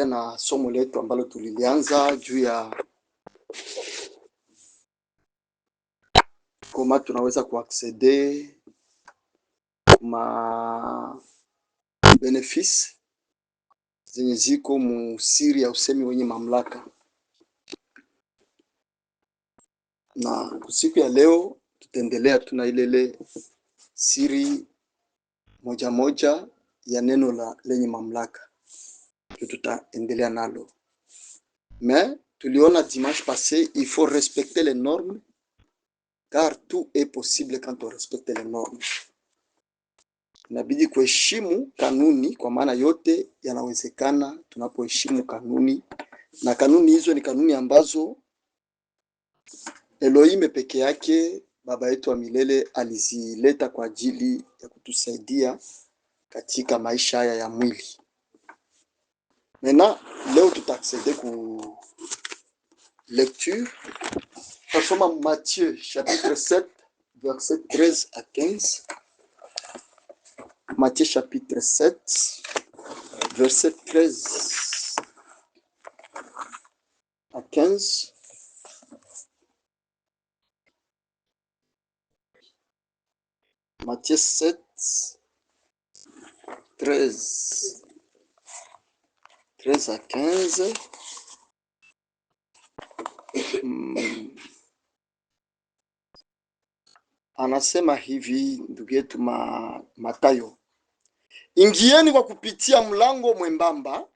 na somo letu ambalo tulilianza juu ya kama tunaweza kuacceder ma benefits zenye ziko musiri ya usemi wenye mamlaka. Na siku ya leo tutaendelea tuna ile siri moja moja ya neno la lenye mamlaka. Tutaendelea nalo. Mais tuliona dimanche passé, il faut respecter les normes car tout est possible quand on respecte les normes. Inabidi kuheshimu kanuni kwa maana yote yanawezekana tunapoheshimu kanuni, na kanuni hizo ni kanuni ambazo Elohim peke yake baba yetu wa milele alizileta kwa ajili ya kutusaidia katika maisha haya ya mwili. Maintenant, leo tutaccéder ku lecture. Tasoma Matthieu chapitre 7 verset 13 à 15. Matthieu chapitre 7 verset 13 à 15. Matthieu 7 13 à 15. Anasema hivi ndugu yetu Mathayo: ingieni kwa kupitia mlango mwembamba,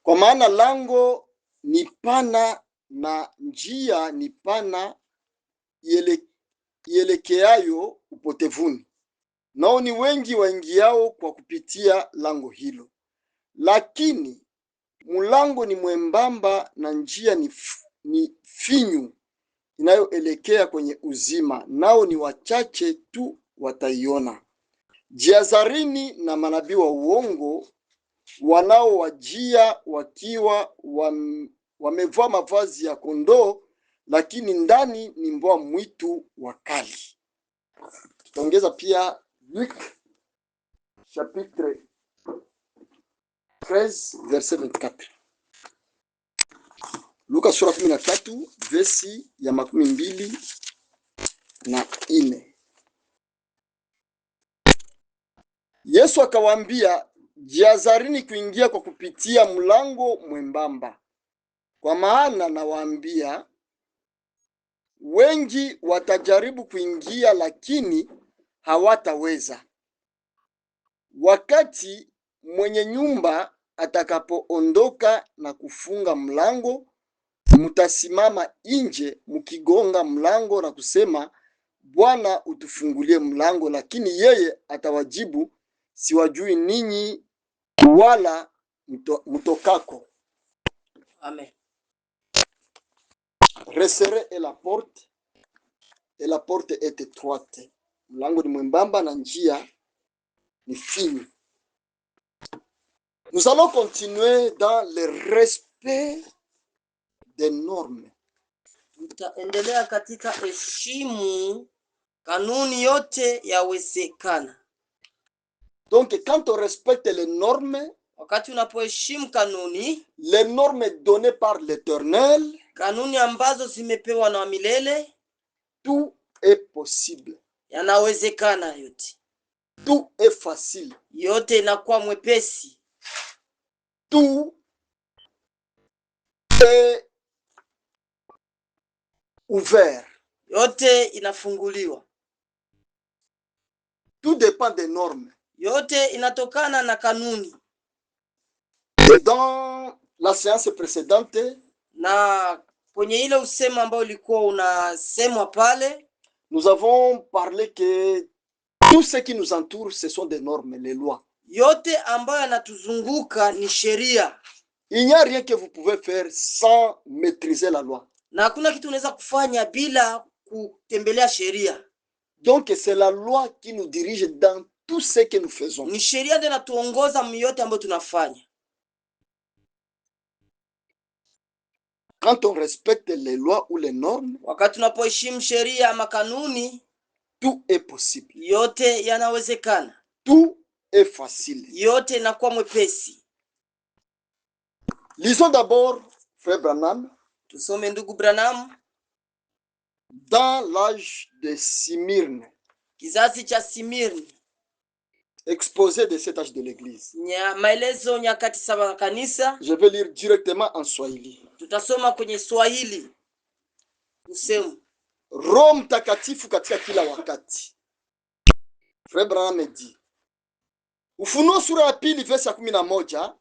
kwa maana lango ni pana na njia ni pana ielekeayo upotevuni, nao ni wengi waingiao kwa kupitia lango hilo. Lakini mlango ni mwembamba na njia ni finyu inayoelekea kwenye uzima, nao ni wachache tu wataiona. Jihadharini na manabii wa uongo wanaowajia wakiwa wamevaa mavazi ya kondoo, lakini ndani ni mbwa mwitu wakali. Tutaongeza pia Luc chapitre 13 verset 24. Luka sura 13 versi ya 24. Yesu akawaambia, jihadharini kuingia kwa kupitia mlango mwembamba, kwa maana nawaambia wengi watajaribu kuingia lakini hawataweza. Wakati mwenye nyumba atakapoondoka na kufunga mlango, mtasimama nje mkigonga mlango na kusema, Bwana utufungulie mlango, lakini yeye atawajibu, siwajui ninyi wala mtokako. Amen. Resserrez et la porte est étroite. Mlango ni mwembamba na njia ni finyu. Nous allons continuer dans le respect des normes. Tutaendelea katika heshimu kanuni yote yawezekana. Donc quand on respecte les normes, wakati unapoheshimu kanuni, les normes données par l'Éternel, kanuni ambazo zimepewa na milele, tout est possible. Yanawezekana yote. Tout est facile. Yote inakuwa mwepesi. Tout est ouvert. Yote inafunguliwa. Tout dépend des normes. Yote inatokana na kanuni. Et dans la séance précédente, na kwenye ile usema ambao ulikuwa unasemwa pale, nous avons parlé que tout ce qui nous entoure, ce sont des normes, les lois. Yote ambayo yanatuzunguka ni sheria. Il n'y a rien que vous pouvez faire sans maîtriser la loi. Na hakuna kitu unaweza kufanya bila kutembelea sheria. Donc c'est la loi qui nous dirige dans tout ce que nous faisons. Ni sheria ndio inatuongoza yote ambayo tunafanya. Quand on respecte les lois ou les normes, wakati tunapoheshimu sheria ama kanuni, tout est possible. Yote yanawezekana. Tout est facile. Yote inakuwa mwepesi. Lisons d'abord Frère Branham Tusome ndugu Branham, dans l'âge de Smyrne, kizazi cha Simirni, exposé de cet âge de l'église. maelezo nyakati saba kanisa. Je vais lire directement en Swahili. Tutasoma kwenye Swahili. Tuseme Roho Mtakatifu katika kila wakati. Frère Branham dit, Ufunuo sura ya 2 verse ya 11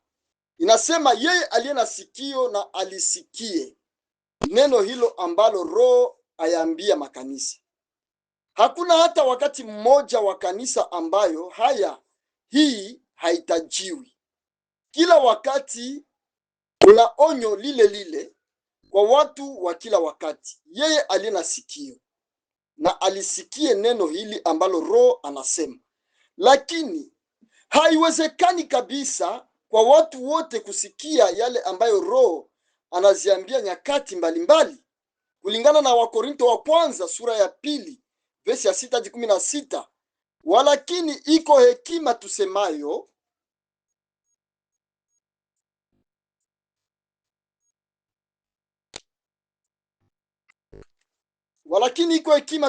inasema, yeye aliye na sikio na alisikie neno hilo ambalo Roho ayaambia makanisa. Hakuna hata wakati mmoja wa kanisa ambayo hii haitajiwi. Kila wakati kuna onyo lile lile kwa watu wa kila wakati. Yeye aliye na sikio na alisikie neno hili ambalo Roho anasema. Lakini haiwezekani kabisa kwa watu wote kusikia yale ambayo Roho anaziambia nyakati mbalimbali. Kulingana na Wakorinto wa kwanza sura ya 2 verse ya 6 hadi 16, walakini iko hekima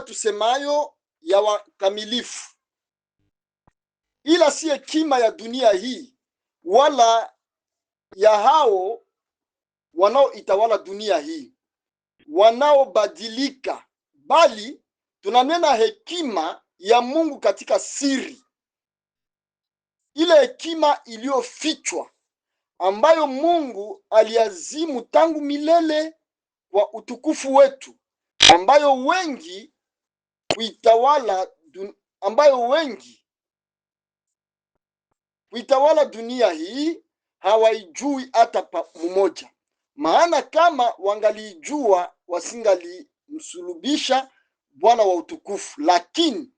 tusemayo ya wakamilifu, ila si hekima ya dunia hii wala ya hao wanaoitawala dunia hii, wanaobadilika, bali tunanena hekima ya Mungu katika siri, ile hekima iliyofichwa ambayo Mungu aliazimu tangu milele kwa utukufu wetu, ambayo wengi kuitawala dunia hii hawaijui hata mmoja. Maana kama wangalijua wasingalimsulubisha Bwana wa utukufu. Lakini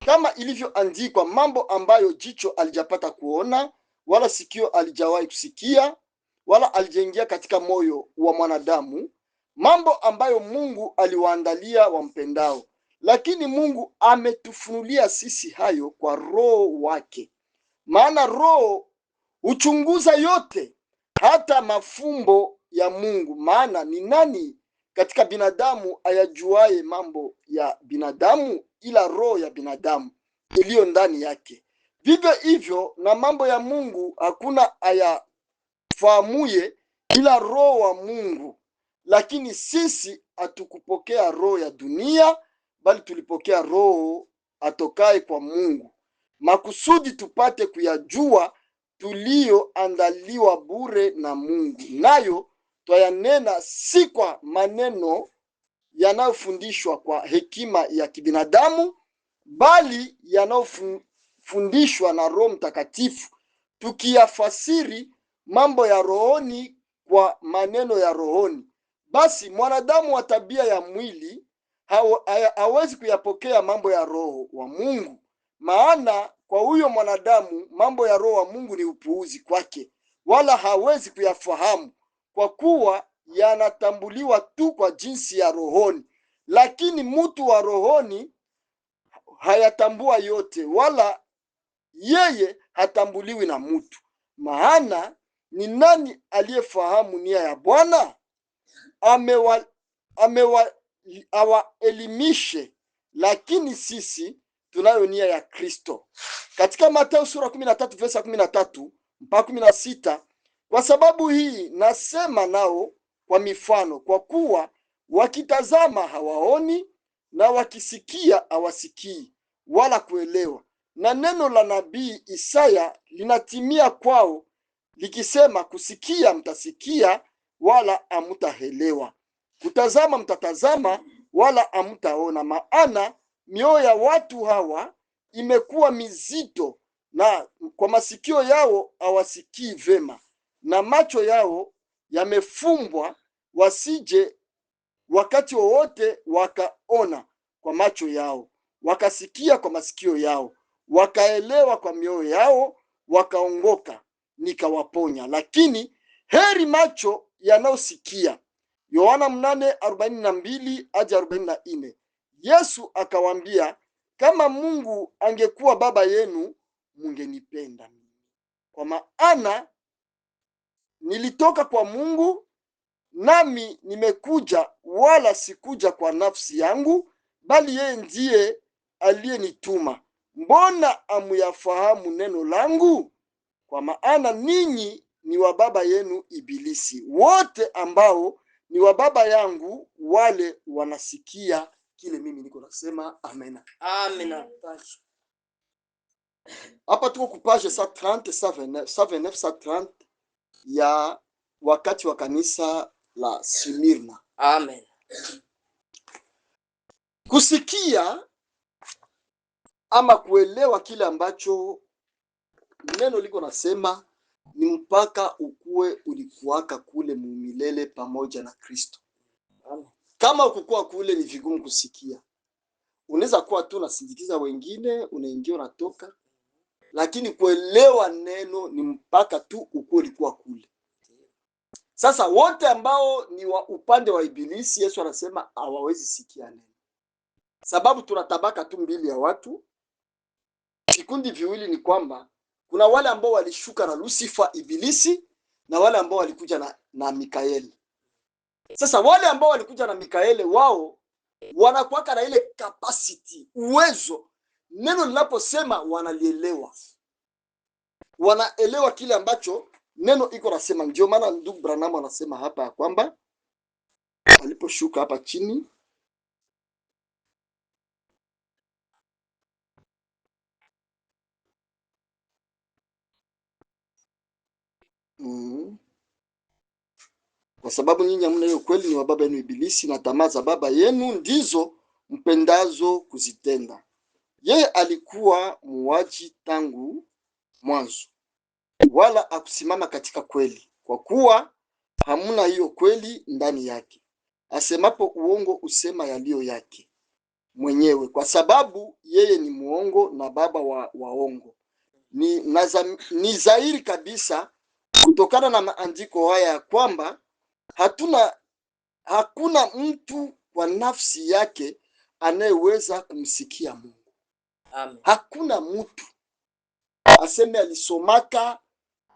kama ilivyoandikwa, mambo ambayo jicho alijapata kuona wala sikio alijawahi kusikia wala alijaingia katika moyo wa mwanadamu, mambo ambayo Mungu aliwaandalia wampendao. Lakini Mungu ametufunulia sisi hayo kwa Roho wake. Maana Roho huchunguza yote, hata mafumbo ya Mungu. Maana ni nani katika binadamu ayajuaye mambo ya binadamu ila roho ya binadamu iliyo ndani yake? Vivyo hivyo na mambo ya Mungu hakuna ayafahamuye ila Roho wa Mungu. Lakini sisi hatukupokea roho ya dunia, bali tulipokea Roho atokaye kwa Mungu, makusudi tupate kuyajua tulioandaliwa bure na Mungu. Nayo twayanena si kwa maneno yanayofundishwa kwa hekima ya kibinadamu, bali yanayofundishwa na Roho Mtakatifu, tukiyafasiri mambo ya rohoni kwa maneno ya rohoni. Basi mwanadamu wa tabia ya mwili hawezi kuyapokea mambo ya Roho wa Mungu, maana kwa huyo mwanadamu mambo ya Roho wa Mungu ni upuuzi kwake, wala hawezi kuyafahamu, kwa kuwa yanatambuliwa tu kwa jinsi ya rohoni. Lakini mtu wa rohoni hayatambua yote, wala yeye hatambuliwi na mtu. Maana ni nani aliyefahamu nia ya Bwana? Awaelimishe. Lakini sisi tunayo nia ya Kristo. Katika Mathayo sura 13 verse 13 mpaka 16, kwa sababu hii nasema nao kwa mifano, kwa kuwa wakitazama hawaoni, na wakisikia hawasikii wala kuelewa. Na neno la nabii Isaya linatimia kwao likisema, kusikia mtasikia wala hamtaelewa, kutazama mtatazama wala hamtaona. Maana mioyo ya watu hawa imekuwa mizito, na kwa masikio yao hawasikii vema, na macho yao yamefumbwa, wasije wakati wowote wakaona kwa macho yao, wakasikia kwa masikio yao, wakaelewa kwa mioyo yao, wakaongoka, nikawaponya. Lakini heri macho yanayosikia. Yohana 8:42 hadi 44. Yesu akawaambia, kama Mungu angekuwa baba yenu, mungenipenda mimi, kwa maana nilitoka kwa Mungu, nami nimekuja, wala sikuja kwa nafsi yangu, bali yeye ndiye aliyenituma. Mbona amuyafahamu neno langu? Kwa maana ninyi ni wa baba yenu Ibilisi, wote ambao ni wa baba yangu, wale wanasikia kile mimi niko nasema. Amena, Amen. hapa tuko kupage 130 129 130 ya wakati wa kanisa la Smirna. Amen. Kusikia ama kuelewa kile ambacho neno liko nasema ni mpaka ukuwe ulikuwaka kule mumilele pamoja na Kristo. Kama ukukua kule ni vigumu kusikia. Unaweza kuwa tu unasindikiza wengine, unaingia unatoka, lakini kuelewa neno ni mpaka tu ukuwe ulikuwa kule. Sasa wote ambao ni wa upande wa Ibilisi, Yesu anasema hawawezi sikia neno. Sababu tuna tabaka tu mbili ya watu. Vikundi viwili ni kwamba kuna wale ambao walishuka na Lucifer Ibilisi, na wale ambao walikuja na Mikaeli. Sasa wale ambao walikuja na Mikaeli, wao wanakuwa na ile capacity, uwezo, neno linaposema wanalielewa. Wanaelewa kile ambacho neno iko nasema. Ndio maana ndugu Branham anasema hapa ya kwamba aliposhuka hapa chini, kwa sababu nyinyi hamna hiyo kweli, ni wa baba yenu Ibilisi, na tamaa za baba yenu ndizo mpendazo kuzitenda. Yeye alikuwa muuaji tangu mwanzo, wala akusimama katika kweli, kwa kuwa hamuna hiyo kweli ndani yake. Asemapo uongo usema yaliyo yake mwenyewe, kwa sababu yeye ni muongo na baba wa waongo. Ni dhahiri kabisa kutokana na maandiko haya ya kwamba hakuna mtu kwa nafsi yake anayeweza kumsikia Mungu. Amen. Hakuna mtu aseme alisomaka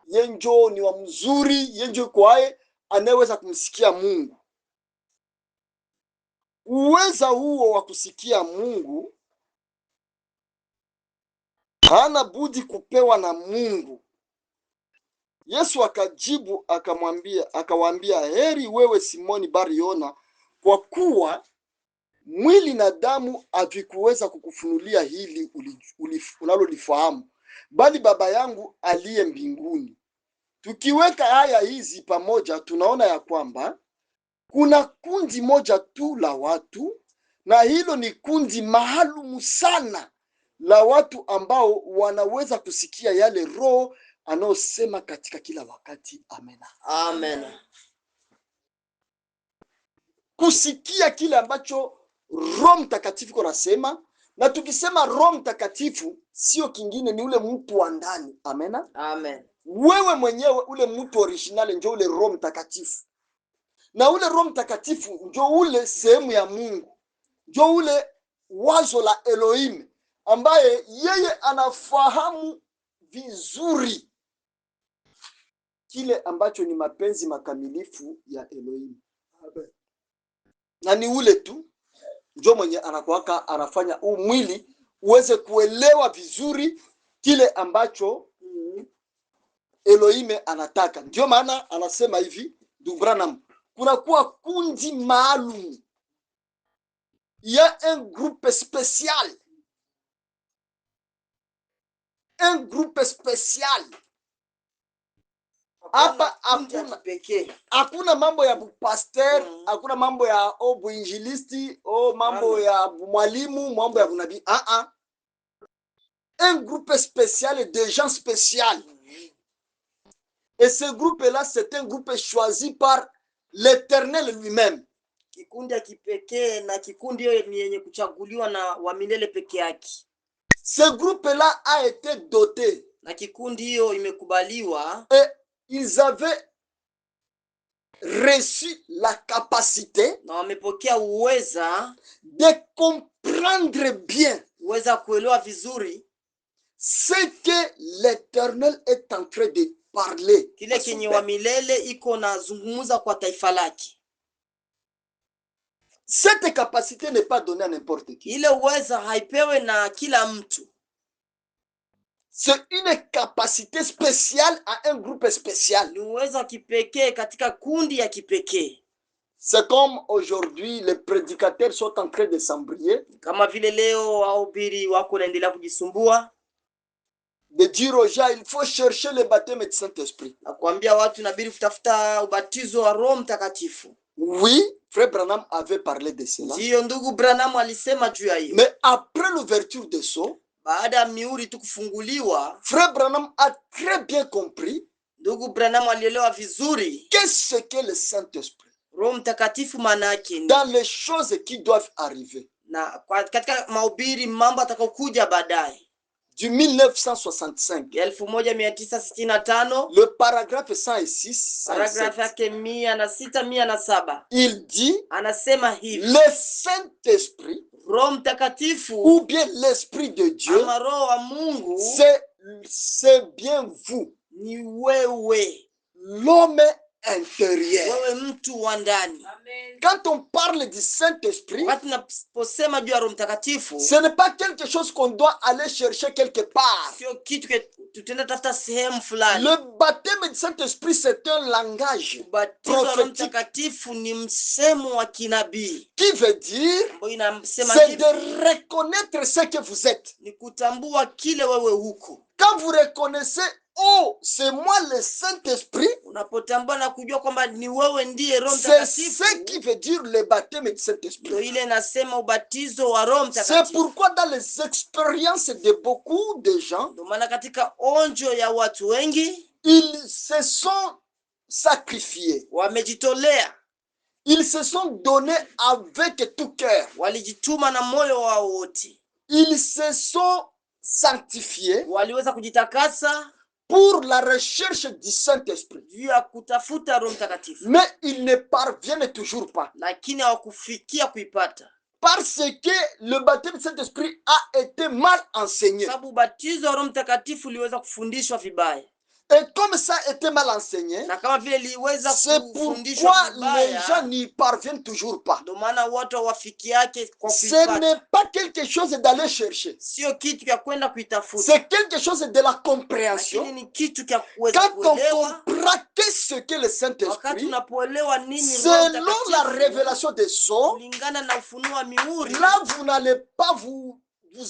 yenjo ni wa mzuri yenjo kwae anayeweza kumsikia Mungu. Uweza huo wa kusikia Mungu hana budi kupewa na Mungu. Yesu akajibu akawaambia, heri wewe Simoni Bariona, kwa kuwa mwili na damu havikuweza kukufunulia hili unalolifahamu, bali Baba yangu aliye mbinguni. Tukiweka haya hizi pamoja, tunaona ya kwamba kuna kundi moja tu la watu, na hilo ni kundi maalumu sana la watu ambao wanaweza kusikia yale Roho anaosema katika kila wakati. Amena, Amen. Kusikia kile ambacho Roho Mtakatifu anasema, na tukisema Roho Mtakatifu sio kingine, ni ule mtu wa ndani. Amena, Amen. Wewe mwenyewe ule mtu original ndio ule Roho Mtakatifu, na ule Roho Mtakatifu ndio ule sehemu ya Mungu, ndio ule wazo la Elohim, ambaye yeye anafahamu vizuri kile ambacho ni mapenzi makamilifu ya Elohim. Na ni ule tu ndio mwenye anakuwaka anafanya huu mwili uweze kuelewa vizuri kile ambacho Elohim anataka. Ndio maana anasema hivi ndugu Branham, kuna kuwa kundi maalum, ya un groupe spécial, un groupe spécial. Hapa hakuna mambo ya pastor, hakuna mambo ya buinjilisti, mambo ya mwalimu, mambo ya unabii. Un groupe spécial de gens spécial. Et ce groupe-là, c'est un groupe choisi par l'Éternel lui-même. Kikundi ya kipekee, na kikundi hiyo ni yenye kuchaguliwa na wa milele peke yake. Ce groupe-là a été doté, na kikundi hiyo imekubaliwa, et ils avaient reçu la capacité, na wamepokea uweza, de comprendre bien, uweza kuelewa vizuri ce que l'Éternel est en train de parler kile à son kenye wa peuple. milele iko na zungumuza kwa taifa lake. Cette capacité n'est pas donnée à n'importe qui. Ile uweza haipewe na kila mtu. C'est une capacité spéciale à un groupe spécial. Ni uwezo wa kipekee katika kundi ya kipekee. C'est comme aujourd'hui les prédicateurs sont en train de s'embrouiller, Kama vile leo wahubiri wako naendelea kujisumbua, de dire aux gens il faut chercher le baptême du Saint-Esprit. na kuambia watu inabidi kutafuta ubatizo wa Roho Mtakatifu. Oui, Frère Branham avait parlé de cela. Ndiyo, ndugu Branham alisema juu ya hiyo. Mais après l'ouverture de sceaux, Baada ya mihuri tu kufunguliwa, Frère Branham a très bien compris ndugu Branham alielewa vizuri qu'est-ce que le Saint-Esprit Roho Mtakatifu maana yake ni. dans les choses qui doivent arriver. Na katika mahubiri mambo atakayokuja baadaye. Du 1965, 1965, le paragraphe 106, paragraphe yake 106, 107, il dit, anasema hivi: le Saint-Esprit Roho Mtakatifu ou bien l'Esprit de Dieu, ama Roho wa Mungu c'est bien vous, ni wewe, l'homme intérieur. wewe mtu wa ndani. Quand on parle du Saint-Esprit, Wakati tunaposema juu ya Roho Mtakatifu, ce n'est pas quelque chose qu'on doit aller chercher quelque part. sio kitu tutaenda tafuta sehemu fulani. Le baptême du Saint-Esprit, c'est un langage Ubatizo wa Roho prophétique Mtakatifu ni msemo wa kinabii, qui veut dire ambayo inasema c'est hivi: de reconnaître ce que vous êtes. ni kutambua kile wewe huko. Quand vous reconnaissez, oh, c'est moi le Saint-Esprit, Unapotambua na kujua kwamba ni wewe ndiye Roho c'est Mtakatifu, ce qui veut dire le baptême du Saint-Esprit. ndio ile nasema ubatizo wa Roho C'est Mtakatifu. pourquoi dans les expériences de beaucoup de gens, Ndio maana katika onjo ya watu wengi, ils se sont sacrifiés. wamejitolea, Ils se sont donnés avec tout cœur. walijituma na moyo wao wote, Ils se sont sanctifiés waliweza kujitakasa pour la recherche du Saint-Esprit. juu ya kutafuta Roho Mtakatifu, Mais ils ne parviennent toujours pas. lakini hawakufikia kuipata, Parce que le baptême du Saint-Esprit a été mal enseigné. sababu ubatizo wa Roho Mtakatifu uliweza kufundishwa vibaya. Et comme ça a été mal enseigné, Na kama vile liweza c'est kufundishwa pourquoi les vibaya, gens n'y parviennent toujours pas. ndio maana watu hawafikiake kwa Ce kuipata. n'est pas quelque chose d'aller chercher. Sio kitu cha kwenda kuitafuta, C'est quelque chose de la compréhension. lakini ni kitu cha kuweza Quand on kuelewa. comprend qu'est-ce que le Wakati Saint-Esprit, unapoelewa nini Roho selon la Mtakatifu, révélation des sceaux, kulingana na ufunuo wa mihuri, là vous n'allez pas vous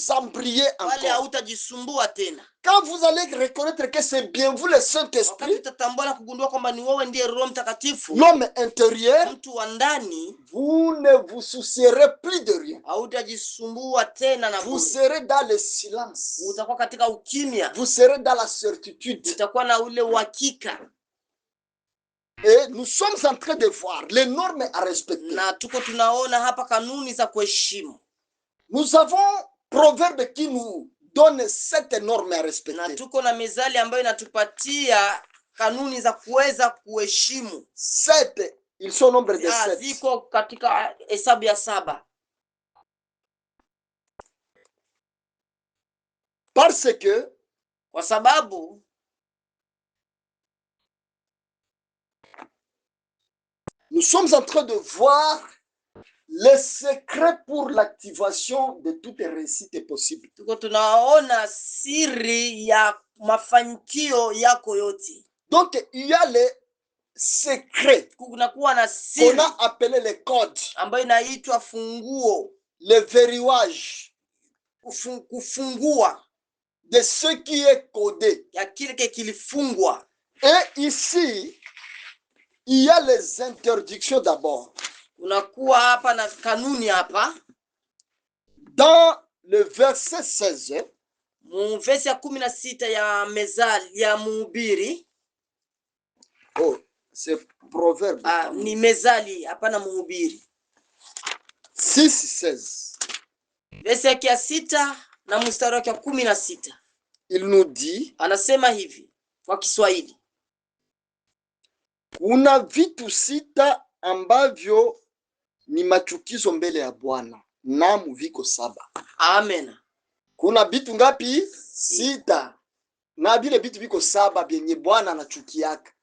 embriller wale encore. hautajisumbua tena. Quand vous allez reconnaître que c'est bien vous le Wakati Saint-Esprit, utatambua na kugundua kwamba ni wewe ndiye Roho Mtakatifu, l'homme intérieur, mtu wa ndani, vous ne vous soucierez plus de rien. hautajisumbua tena na Vous bure. serez dans le silence. Utakuwa katika ukimya, Vous serez dans la certitude. utakuwa na ule uhakika. Et nous sommes en train de voir les normes à respecter. Na tuko tunaona hapa kanuni za kuheshimu, Nous avons Proverbe qui nous donne cette norme à na respecter. tuko na mezali ambayo inatupatia kanuni za kuweza kuheshimu. 7, ils sont au nombre de 7. Ziko katika hesabu ya 7. Parce que Kwa sababu nous sommes en train de voir les secrets pour l'activation de toute réussite possible. tuko tunaona siri ya mafanikio yako yote. Donc, il y a les secrets Kunakuwa na qu'on siri a appelés les codes, ambayo inaitwa funguo, les verrouillages kufungua de ce qui est codé. ya kile kilifungwa. Et ici, il y a les interdictions d'abord. Kunakuwa hapa na kanuni hapa Dans le verset 16, mu verse ya 16 ya mezali ya Mhubiri. oh, c'est Proverbe. Ni mezali, hapana Mhubiri. 6:16. Verse yake ya 6 na mstari wake wa 16. Il nous dit, Anasema hivi kwa Kiswahili: kuna vitu 6 ambavyo ni machukizo mbele ya Bwana, namu viko 7. Amen. Kuna vitu ngapi? 6. na vile vitu viko saba vyenye Bwana anachukiaka.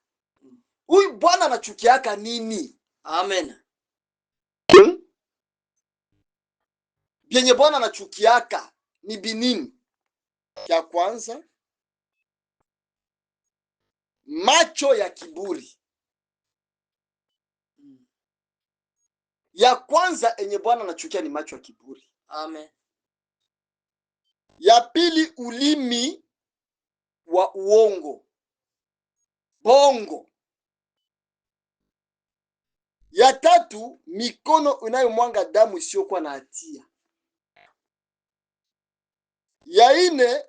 Huyu Bwana anachukiaka nini? Amen. Vyenye Bwana anachukiaka ni binini? Ya kwanza, macho ya kiburi. Ya kwanza enye Bwana anachukia ni macho ya kiburi. Amen. Ya pili, ulimi wa uongo, bongo. Ya tatu, mikono inayomwanga damu isiyokuwa na hatia. Ya ine,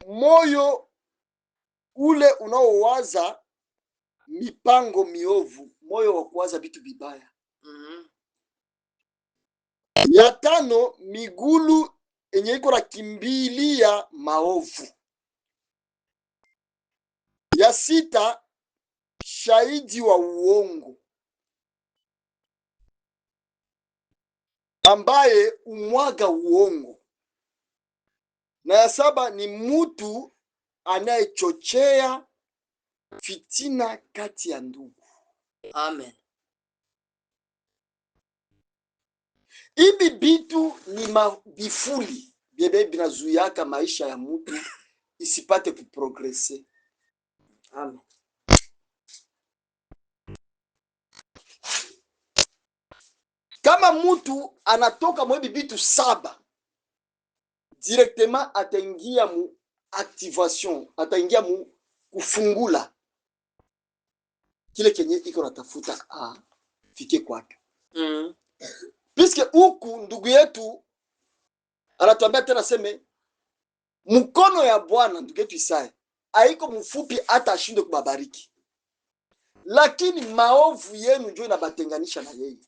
moyo ule unaowaza mipango miovu, moyo wa kuwaza vitu vibaya. Ya tano, migulu enye iko na kimbilia maovu. Ya sita, shahidi wa uongo ambaye umwaga uongo. Na ya saba ni mtu anayechochea fitina kati ya ndugu. Amen. Hivi bitu ni mabifuli bebe binazuiaka maisha ya mtu isipate kuprogrese. Amen. Kama mtu anatoka mwebi bitu saba, directement ataingia mu activation, ataingia mu kufungula kile kenye iko natafuta fike kwake. Puisque huku ndugu yetu anatuambia tena seme mkono ya Bwana, ndugu yetu Isaya, haiko mfupi hata ashinde kubabariki, lakini maovu yenu ndio inabatenganisha na yeye.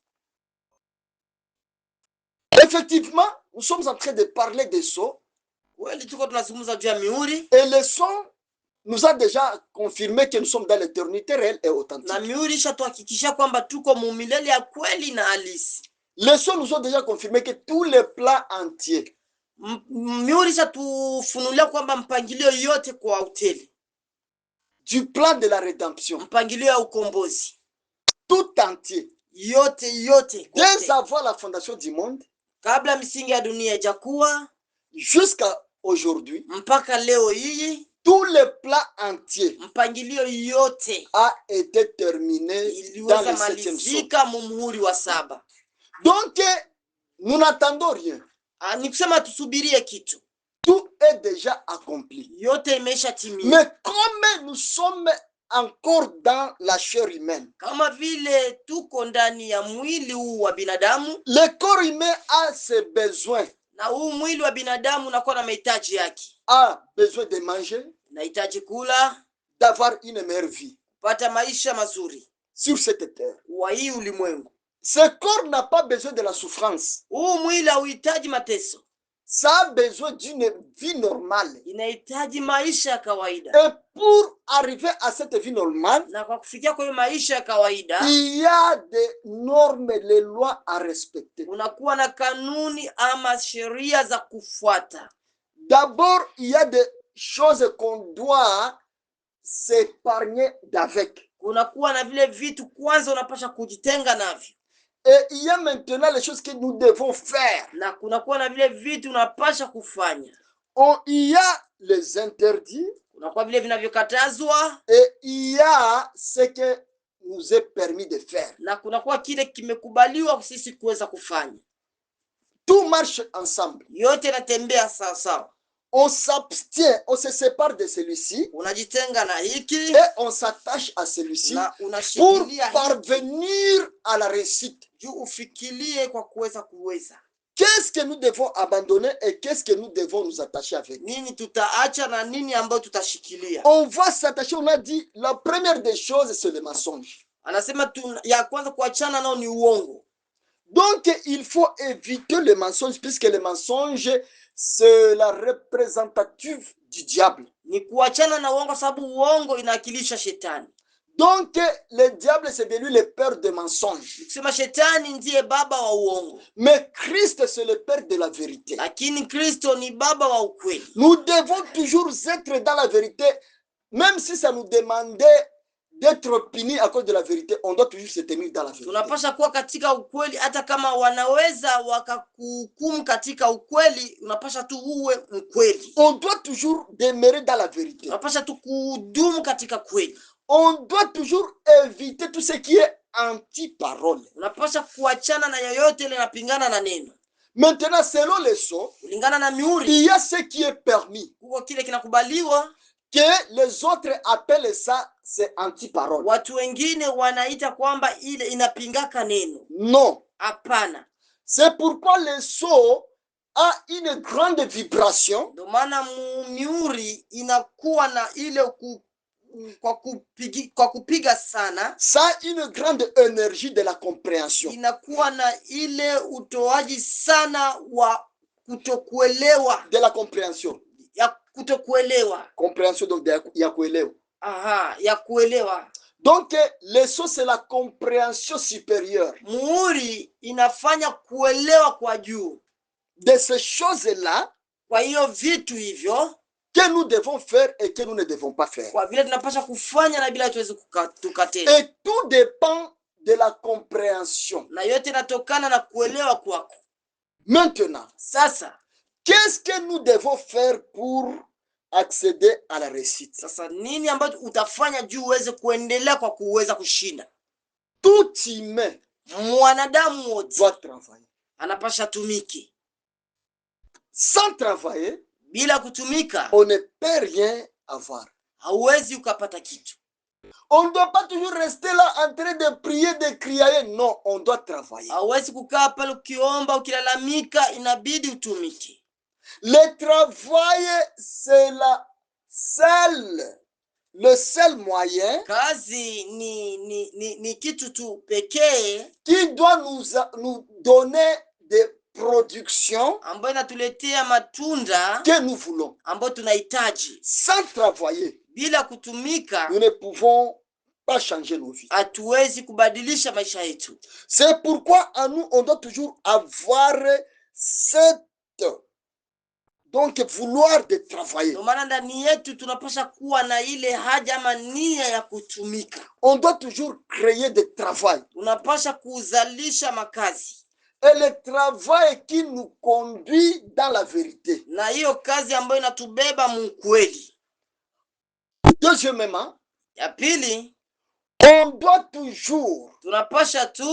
Effectivement, nous sommes en train de parler des sceaux. Et le son nous a déjà confirmé que nous sommes dans l'éternité réelle et authentique. Les sons nous ont déjà confirmé que tous les plans entiers du plan de la rédemption, tout entier, dès avant la fondation du monde, kabla misingi ya dunia ijakuwa, jusqu'à aujourd'hui, mpaka leo hii, tout le plan entier mpangilio yote a été terminé dans le 7e son. Mumuhuri wa saba. Donc nous n'attendons rien. Ni kusema tusubirie kitu. Tout est déjà accompli. Yote imeshatimia. Mais comme nous sommes encore dans la chair humaine, kama vile tuko ndani ya mwili huu wa binadamu, le corps humain a ses besoins. Na huu mwili wa binadamu unakuwa na mahitaji yake. A besoin de manger, nahitaji kula, d'avoir une meilleure vie, kupata maisha mazuri sur cette terre. Wa hii ulimwengu. Ce corps n'a pas besoin de la souffrance. Huu mwili hauhitaji mateso. Ça a besoin d'une vie normale. Inahitaji maisha ya kawaida. Et pour arriver à cette vie normale, na kwa kufikia kwa maisha ya kawaida, il y a des normes, les lois à respecter. Unakuwa na kanuni ama sheria za kufuata. D'abord, il y a des choses qu'on doit s'épargner d'avec. Kunakuwa na vile vitu kwanza unapasha kujitenga navyo. Et il y a maintenant les choses que nous devons faire. Na kunakuwa na vile vitu unapasha kufanya. Il y a les interdits. Kunakuwa vile vinavyokatazwa. Et il y a ce que nous est permis de faire. Na kunakuwa kile kimekubaliwa sisi kuweza kufanya. Tout marche ensemble. Yote yanatembea sawa sawa. On s'abstient, on se sépare de celui-ci. Unajitenga na hiki. Et on s'attache à celui-ci pour parvenir à la réussite. Qu'est-ce que nous devons abandonner et qu'est-ce que nous devons nous attacher avec? On va s'attacher, on a dit, la première des choses, c'est le mensonge. Donc, il faut éviter le mensonge, puisque le mensonge, c'est la représentative du diable. Donc, le diable, c'est de lui le père de mensonges. Kusema shetani ndiye baba wa uongo. Mais Christ, c'est le père de la vérité. Lakini Kristo ni baba wa ukweli. Nous devons toujours être dans la vérité, même si ça nous demandait d'être punis à cause de la vérité, on doit toujours se tenir dans la vérité. Tunapasha kuwa katika ukweli, hata kama wanaweza wakakuhukumu katika ukweli, unapasha tu uwe mkweli. On doit toujours demeurer dans la vérité. Unapasha tu kudumu katika kweli. On doit toujours éviter tout ce qui est anti-parole. Unapasha kuachana na yoyote ile inapingana na neno. Maintenant, selon les sceaux, kulingana na miuri, il y a ce qui est permis, kuko kile kinakubaliwa, que les autres appellent ça, c'est anti-parole. Watu wengine wanaita kwamba ile inapingaka neno. Non. Hapana. C'est pourquoi le sceau a une grande vibration. Ndio maana miuri inakuwa na ile kwa kupiga sana. Ça a une grande énergie de la compréhension. Inakuwa na ile utoaji sana wa kutokuelewa. De la compréhension. Ya kutokuelewa. Compréhension donc ya kuelewa. Aha, ya kuelewa. Donc le sceau c'est la compréhension supérieure. Muhuri inafanya kuelewa kwa juu. De ces choses-là, kwa hiyo vitu hivyo, que nous devons faire et que nous ne devons pas faire. Kwa vile tunapaswa kufanya na bila tuwezi tukatenda. Et tout dépend de la compréhension. Na yote inatokana na kuelewa kwako. Maintenant, sasa, qu'est-ce que nous devons faire pour accéder à la réussite? Sasa nini ambacho utafanya juu uweze kuendelea kwa kuweza kushinda? Tout humain, mwanadamu wote, doit travailler. Anapasha tumiki. Sans travailler, bila kutumika, on ne peut rien avoir. Hauwezi ukapata kitu. On ne doit pas toujours rester là en train de prier, de crier. Non, on doit travailler. Hauwezi kukaa pale ukiomba, ukilalamika, inabidi utumike. Le travail, c'est le seul moyen. Kazi ni kitu tu pekee qui doit nous donner des productions ambayo inatuletea matunda que nous voulons. Ambayo tunahitaji. Sans travailler, bila kutumika, nous ne pouvons pas changer nos vies. Hatuwezi kubadilisha maisha yetu. C'est pourquoi à nous on doit toujours avoir cette vouloir de travailler. Ndio maana ndani yetu tunapaswa kuwa na ile haja ama nia ya kutumika. On doit toujours créer des travail. Tunapaswa kuzalisha makazi. Et le travail qui nous conduit dans la vérité. Na hiyo kazi ambayo inatubeba mkweli. Deuxièmement, ya pili, on doit toujours, tunapaswa tu,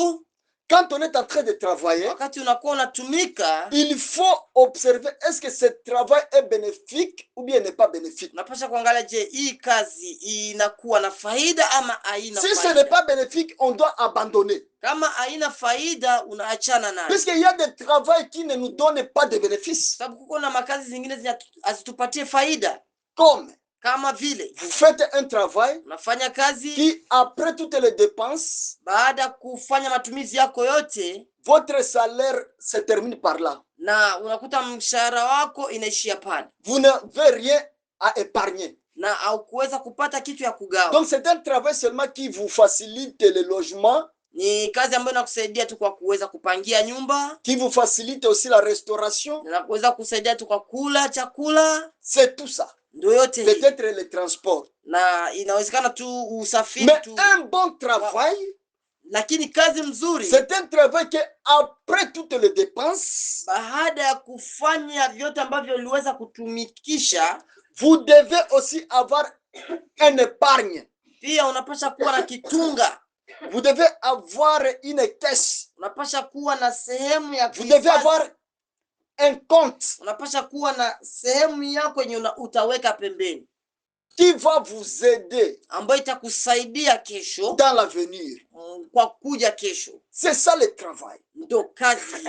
quand on est en train de travailler, wakati unakuwa unatumika, il faut observer est-ce que ce travail est bénéfique ou bien n'est pas bénéfique. Unapaswa kuangalia, je, hii kazi inakuwa na faida ama haina faida. Si ce n'est pas bénéfique, on doit abandonner. Kama haina faida, unaachana nayo. Puisqu'il y a des travaux qui ne nous donnent pas de bénéfices. Sababu kuko na makazi zingine hazitupatie faida. Kama vile vous faites un travail, unafanya kazi qui après toutes les dépenses, baada kufanya matumizi yako yote, votre salaire se termine par là. Na unakuta mshahara wako inaishia pale. Vous n'avez rien à épargner. Na haukuweza kupata kitu ya kugawa. Donc c'est un travail seulement qui vous facilite le logement. Ni kazi ambayo inakusaidia tu kwa kuweza kupangia nyumba. Qui vous facilite aussi la restauration. Na kuweza kusaidia tu kwa kula chakula. C'est tout ça. Peut-être le transport. Na inawezekana tu usafiri tu. Mais un bon travail, lakini kazi mzuri, c'est un travail que après toutes les dépenses, baada ya kufanya vyote ambavyo uliweza kutumikisha, vous devez aussi avoir une épargne. Pia unapaswa kuwa na kitunga. Vous devez avoir une caisse. Unapaswa kuwa na sehemu ya vous devez avoir un compte. Unapaswa kuwa na sehemu yako yenye utaweka pembeni, qui va vous aider ambayo itakusaidia kesho, dans l'avenir. Kwa kuja kesho. C'est ça le travail. Ndio kazi.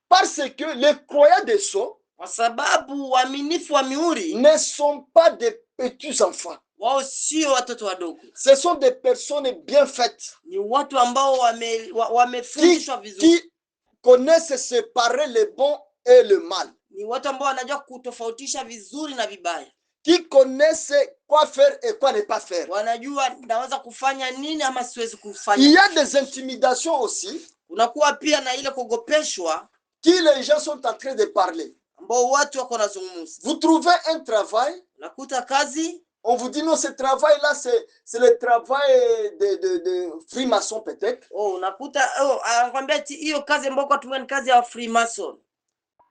Parce que les croyants de sceaux, kwa sababu waaminifu wa mihuri, ne sont pas des petits enfants. Wao sio watoto wadogo. Ce sont des personnes bien faites. Ni watu ambao wamefundishwa vizuri. Qui connaissent séparer le bon et le mal. Ni watu ambao wanajua kutofautisha vizuri na vibaya. qui connaissent quoi faire et quoi ne pas faire. wanajua naweza kufanya nini ama siwezi Il kufanya. y a des intimidations aussi Kunakuwa pia na ile kuogopeshwa qui les gens sont en train de parler. ambao watu wako nazungumza. Vous trouvez un travail, Unakuta kazi, on vous dit non, ce travail-là, c'est le travail de franc-maçon peut-être. unakuta anakuambia ati hiyo kazi ambayo kwa tumia ni kazi ya Freemason.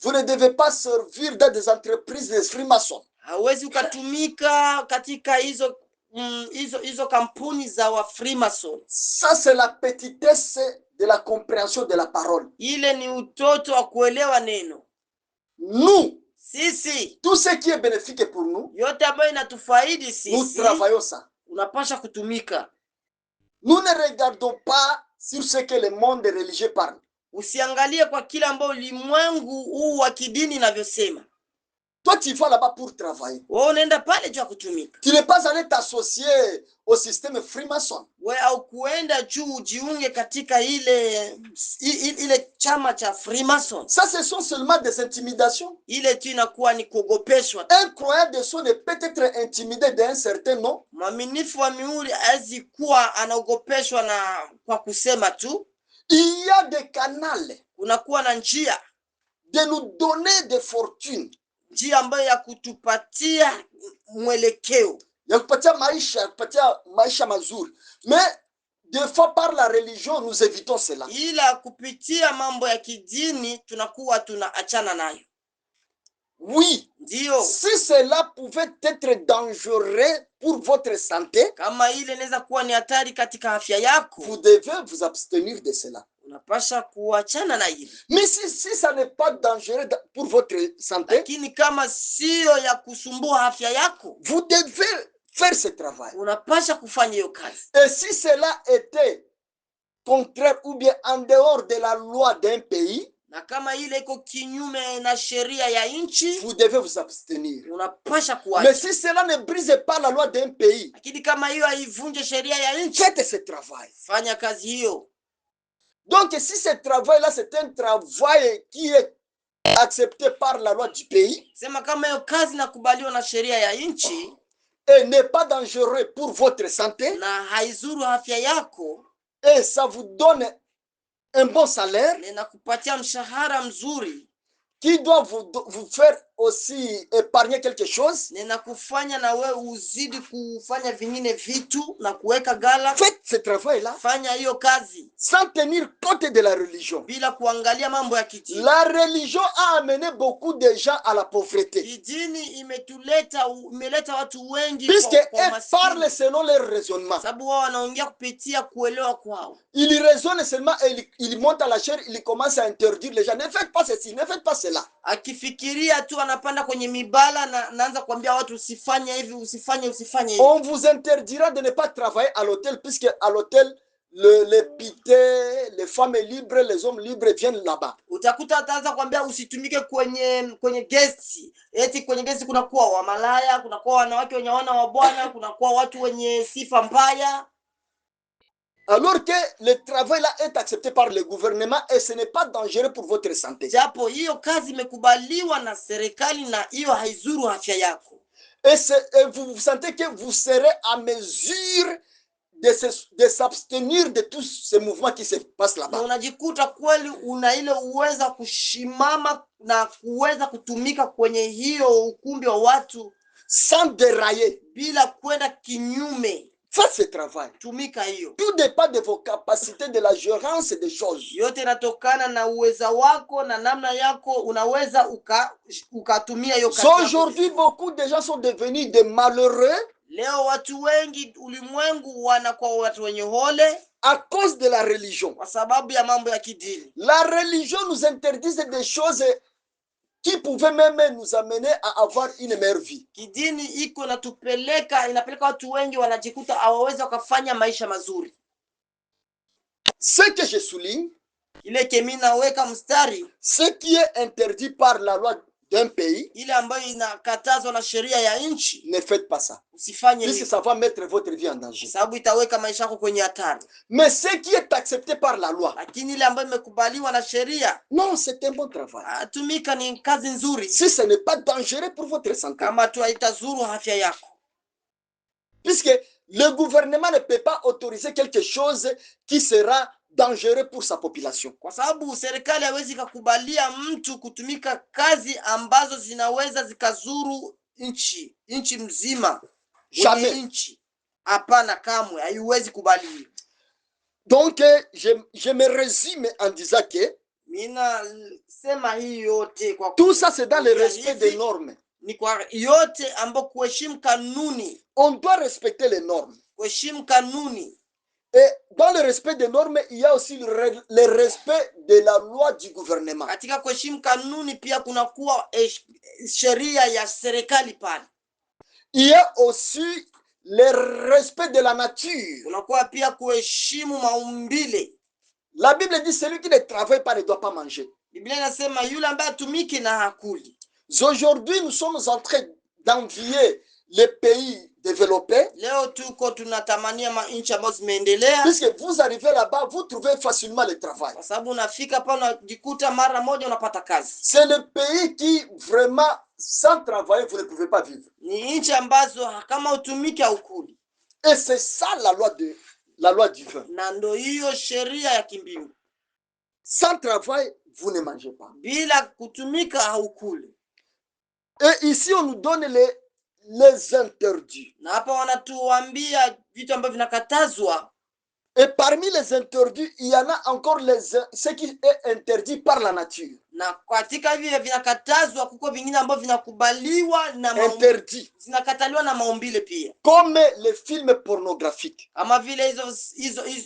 Vous ne devez pas servir dans des entreprises de franc-maçons. Hawezi ukatumika katika hizo kampuni za wa Freemason. Ça, c'est la petitesse de la compréhension de la parole. Ile ni utoto wa kuelewa neno. Nous, Sisi, tout ce qui est bénéfique pour nous, yote ambayo inatufaidi nous sisi, travaillons ça. unapasha kutumika. Nous ne regardons pas sur ce que le monde religieux parle. Usiangalie kwa kile ambao ulimwengu huu wa kidini inavyosema. Toi, tu vas là-bas pour travailler. Wewe unaenda pale juu kutumika. Tu n'es pas allé t'associer au système freemason. Wewe au kuenda juu ujiunge katika ile chama cha Freemason. Ça, ce sont seulement des intimidations. Ile tu inakuwa ni kuogopeshwa. Un croyant de soi ne peut être intimidé d'un certain nom. Mwaminifu wa mihuri hawezi kuwa anaogopeshwa na kwa kusema tu. Il y a des canaux. Kunakuwa na njia De nous donner des fortunes. Njia ambayo ya kutupatia mwelekeo. Ya kupatia maisha mazuri. Mais des fois par la religion nous évitons cela. Ila kupitia mambo ya kidini tunakuwa tunaachana nayo. Oui. Ndio. Si cela pouvait être dangereux pour votre santé, kama ile inaweza kuwa ni hatari katika afya yako, vous devez vous abstenir de cela. Unapasha kuachana na ile. Mais si ça n'est pas dangereux pour votre santé, lakini kama sio ya kusumbua afya yako, vous devez faire ce travail. Unapasha kufanya hiyo kazi. Et si cela était contraire ou bien en dehors de la loi d'un pays, na kama ile iko kinyume na sheria ya nchi, vous devez vous abstenir. Unapasha kuacha. Mais si cela ne brise pas la loi d'un pays, lakini kama hiyo haivunje sheria ya nchi, faites ce travail. Fanya kazi hiyo. Donc si ce travail-là c'est un travail qui est accepté par la loi du pays, sema kama hiyo kazi nakubaliwa na sheria ya nchi, et n'est pas dangereux pour votre santé, na haizuru afya yako, et ça vous donne un bon salaire, ninakupatia mshahara mzuri, qui doit vous faire aussi épargner quelque chose, ninakufanya na wewe uzidi kufanya vingine vitu na kuweka gala. Faites ce travail-là. Fanya hiyo kazi sans tenir compte de la religion. Bila kuangalia mambo ya kidini. La religion a amené beaucoup de gens à la pauvreté. Kidini imeleta watu wengi puisqu'elle parle selon leur raisonnement. Sababu wao wanaongea kupitia kuelewa kwao. Il raisonne seulement et il monte à la chair, il commence à interdire les gens. Ne faites pas ceci, ne faites pas cela. Akifikiria tu anapanda kwenye mibala na naanza kuambia watu usifanye hivi, usifanye hivi. On vous interdira de ne pas travailler à l'hôtel, puisque à l'hôtel les pités, les femmes libres, les hommes libres viennent là-bas. Utakuta ataanza kuambia usitumike kwenye guest. Eti kwenye guest kuna kuwa wa malaya, kuna kuwa wanawake wenye wana wa bwana, kuna kuwa watu wenye sifa mbaya. Alors que le travail là est accepté par le gouvernement et ce n'est pas dangereux pour votre santé. Japo hiyo kazi imekubaliwa na serikali na hiyo haizuru afya yako. Et vous sentez que vous serez à mesure de s'abstenir de tous ces mouvements qui se passent là-bas. Unajikuta kweli una ile uweza kushimama na kuweza kutumika kwenye hiyo ukumbi wa watu sans dérailler, bila kwenda kinyume. Faites ce travail. Tumika hiyo. Tout dépend de vos capacités de la gérance des choses. Yote inatokana na uweza wako na namna yako unaweza ukatumia hiyo kazi. Aujourd'hui beaucoup de gens sont devenus des malheureux. Leo watu wengi ulimwengu wanakuwa watu wenye hole à cause de la religion. Kwa sababu ya mambo ya kidini. La religion nous interdit des choses qui pouvaient même nous amener à avoir une meilleure vie. Kidini iko inapeleka watu wengi wanajikuta hawawezi kufanya maisha mazuri. Ce que je souligne, ile kemi naweka mstari, ce qui est interdit par la loi d'un pays, ile ambayo inakatazwa na sheria ya nchi, ne faites pas ça. usifanye Puisque hivyo, ça va mettre votre vie en danger. sababu itaweka maisha yako kwenye hatari. Mais ce qui est accepté par la loi, Lakini ile ambayo imekubaliwa na sheria, non, c'est un bon travail. tumika, ni kazi nzuri, Si ce n'est pas dangereux pour votre santé. kama tu haitazuru afya yako. Puisque le gouvernement ne peut pas autoriser quelque chose qui sera dangereux pour sa population. Kwa sababu serikali haiwezi kukubalia mtu kutumika kazi ambazo zinaweza zikazuru nchi mzima. Jamais. Nchi hapana, kamwe haiwezi kubali. Donc je me résume en disant que mina sema hii yote kwa tout ça c'est dans le respect des normes. Ni kwa yote ambapo kuheshimu kanuni. On doit respecter les normes. Kuheshimu kanuni. Et dans le respect des normes, il y a aussi le respect de la loi du gouvernement. Katika kuheshimu kanuni pia kuna kuwa sheria ya serikali pale. Il y a aussi le respect de la nature. Kuna kuwa pia kuheshimu maumbile. La Bible dit celui qui ne travaille pas ne doit pas manger. Biblia inasema yule ambaye atumiki na hakuli. Aujourd'hui, nous sommes en train d'envier les pays développés. Leo tuko tunatamania nchi ambazo zimeendelea. Puisque vous arrivez là-bas, vous trouvez facilement le travail. Kwa sababu unafika hapa unajikuta mara moja unapata kazi. C'est le pays qui vraiment sans travailler vous ne pouvez pas vivre. Ni nchi ambazo kama utumiki haukuli. Et c'est ça la loi divine. Na ndio hiyo sheria ya kimbingu. Sans travail, vous ne mangez pas. Bila kutumika haukuli. Et ici on nous donne les interdits. Na hapa wanatuambia vitu ambavyo vinakatazwa. Et parmi les interdits, il y en a encore ce qui est interdit par la nature. Na katika hivi vinakatazwa kuko vingine ambavyo vinakubaliwa na interdit. Zinakataliwa na maumbile pia. Comme les films pornographiques. Ama vile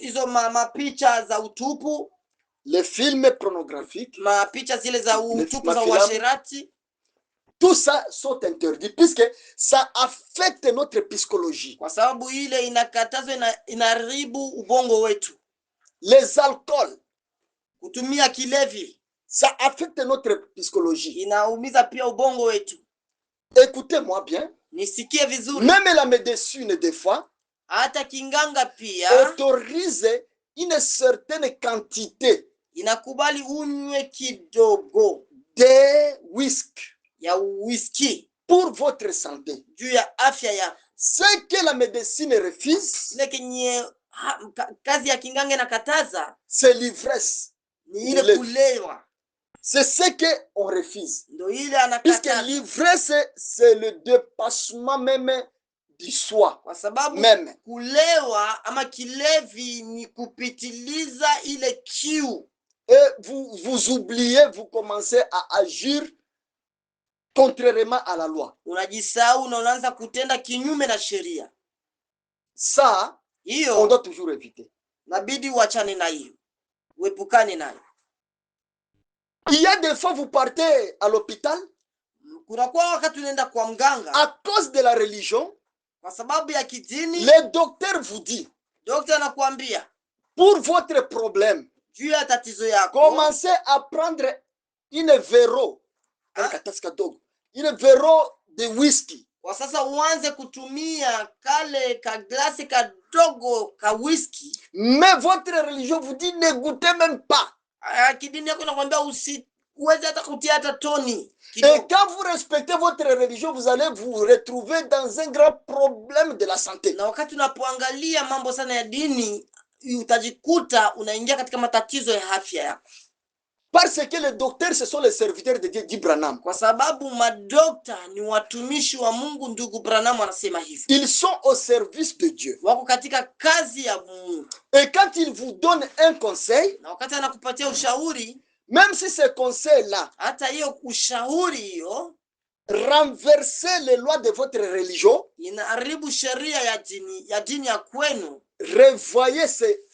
hizo mapicha za utupu. Les films pornographiques. Mapicha zile za utupu za uasherati. Tout ça sont interdits puisque ça affecte notre psychologie. Kwa sababu ile inakatazwa, inaharibu ubongo wetu. Les alcools. Kutumia kilevi. Ça affecte notre psychologie. Inaumiza pia ubongo wetu. Écoutez-moi bien. Nisikie vizuri. Même la médecine des fois. Hata kinganga pia. Autorise une certaine quantité. Inakubali unywe kidogo. De whisky. Ya whisky. Pour votre santé. Juu ya afya ya. Ce que la médecine refuse. Ile kenye kazi ya kinganga inakataza. C'est l'ivresse. Ni ile kulewa. C'est ce qu'on refuse. Ndio ile anakataza. Puisque l'ivresse c'est le dépassement même du soi. Kwa sababu même. Kulewa ama kilevi ni kupitiliza ile kiu. Et vous oubliez, vous commencez à agir contrairement à la loi. Unajisahau na unaanza kutenda kinyume na sheria. Ça, on doit toujours éviter. Nabidi uachane na hiyo. Uepukane nayo. Il y a des fois vous partez à l'hôpital. Kuna kwa wakati unaenda kwa mganga. À cause de la religion. Kwa sababu ya kidini. Le docteur vous dit. Docteur anakuambia. Pour votre problème. Juu ya tatizo yako. Commencez à prendre une verrou. Une verrou de whisky. Kwa sasa uanze kutumia kale ka glasi kadogo ka whisky. Mais votre religion vous dit ne goûtez même pas. Kidini yako inakwambia usiweze hata kutia hata toni. Et quand vous respectez votre religion, vous allez vous retrouver dans un grand problème de la santé. Na wakati unapoangalia mambo sana ya dini, utajikuta unaingia katika matatizo ya afya yako. Parce que les docteurs ce sont les serviteurs de Dieu, dit Branham. Kwa sababu madokta ni watumishi wa Mungu, ndugu Branham anasema hivyo. Ils sont au service de Dieu. Wako katika kazi ya Mungu. Et quand ils vous donnent un conseil, na wakati anakupatia ushauri, même si ce conseil là, hata hiyo ushauri hiyo, renverser les lois de votre religion, inaharibu sheria ya dini ya kwenu. Revoyez